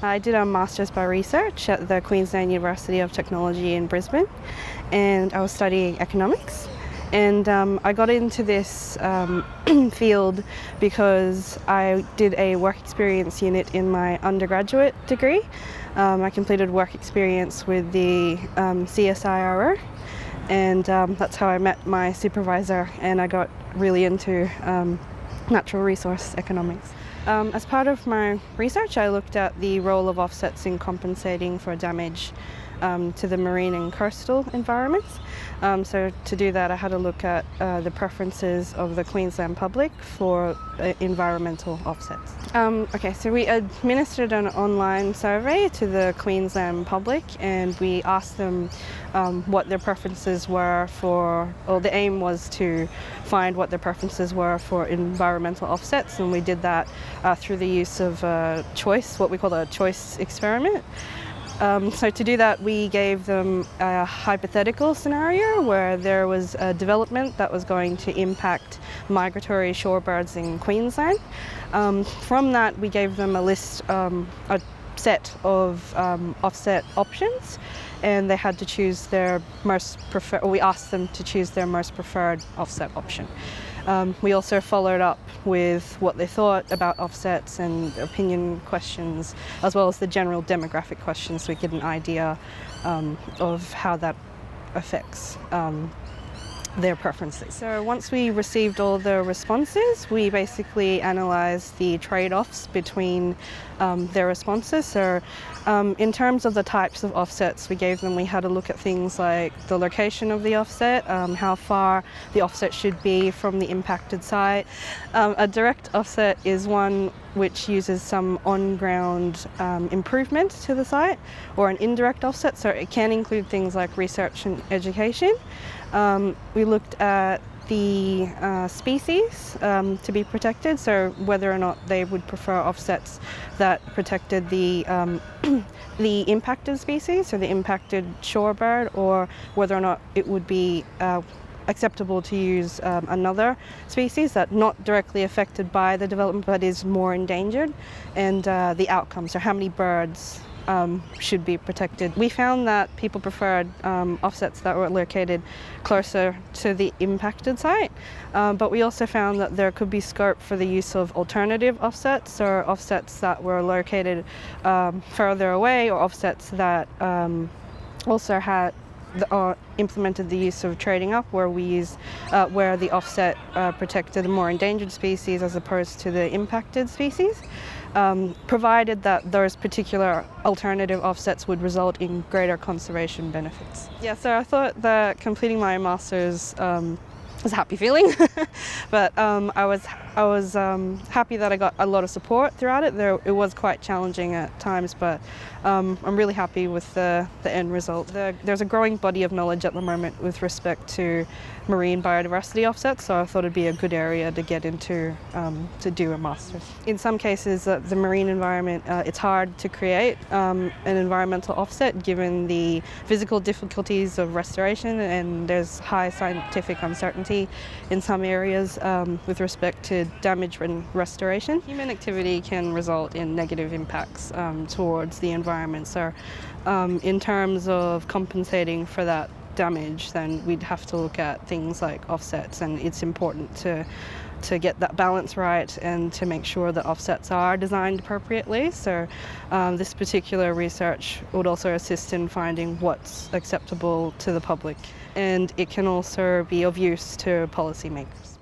I did a Masters by Research at the Queensland University of Technology in Brisbane, and I was studying economics. And I got into this field because I did a work experience unit in my undergraduate degree. I completed work experience with the CSIRO, and that's how I met my supervisor, and I got really into natural resource economics. As part of my research, I looked at the role of offsets in compensating for damage to the marine and coastal environments. So to do that, I had a look at the preferences of the Queensland public for environmental offsets. Okay, so we administered an online survey to the Queensland public, and we asked them what their preferences were for, or the aim was to find what their preferences were for environmental offsets, and we did that through the use of choice, what we call a choice experiment. So to do that, we gave them a hypothetical scenario where there was a development that was going to impact migratory shorebirds in Queensland. From that, we gave them a set of offset options, and they had to choose their most preferred, or we asked them to choose their most preferred offset option. We also followed up with what they thought about offsets and opinion questions, as well as the general demographic questions, so we get an idea of how that affects their preferences. So once we received all the responses, we basically analysed the trade-offs between their responses. So in terms of the types of offsets we gave them, we had a look at things like the location of the offset, how far the offset should be from the impacted site. A direct offset is one which uses some on-ground improvement to the site, or an indirect offset, so it can include things like research and education. We looked at the species to be protected, so whether or not they would prefer offsets that protected the the impacted species, or the impacted shorebird, or whether or not it would be acceptable to use another species that's not directly affected by the development but is more endangered, and the outcomes, so how many birds should be protected. We found that people preferred offsets that were located closer to the impacted site, but we also found that there could be scope for the use of alternative offsets, or offsets that were located further away, or offsets that also had implemented the use of trading up, where we use where the offset protected the more endangered species as opposed to the impacted species, provided that those particular alternative offsets would result in greater conservation benefits. Yeah, so I thought that completing my master's was a happy feeling, but I was happy that I got a lot of support throughout it. It was quite challenging at times, but I'm really happy with the end result. There's a growing body of knowledge at the moment with respect to marine biodiversity offsets, so I thought it'd be a good area to get into to do a master's. In some cases, the marine environment, it's hard to create an environmental offset given the physical difficulties of restoration, and there's high scientific uncertainty in some areas with respect to damage and restoration. Human activity can result in negative impacts towards the environment, so in terms of compensating for that damage, then we'd have to look at things like offsets, and it's important to get that balance right and to make sure that offsets are designed appropriately. So this particular research would also assist in finding what's acceptable to the public, and it can also be of use to policymakers.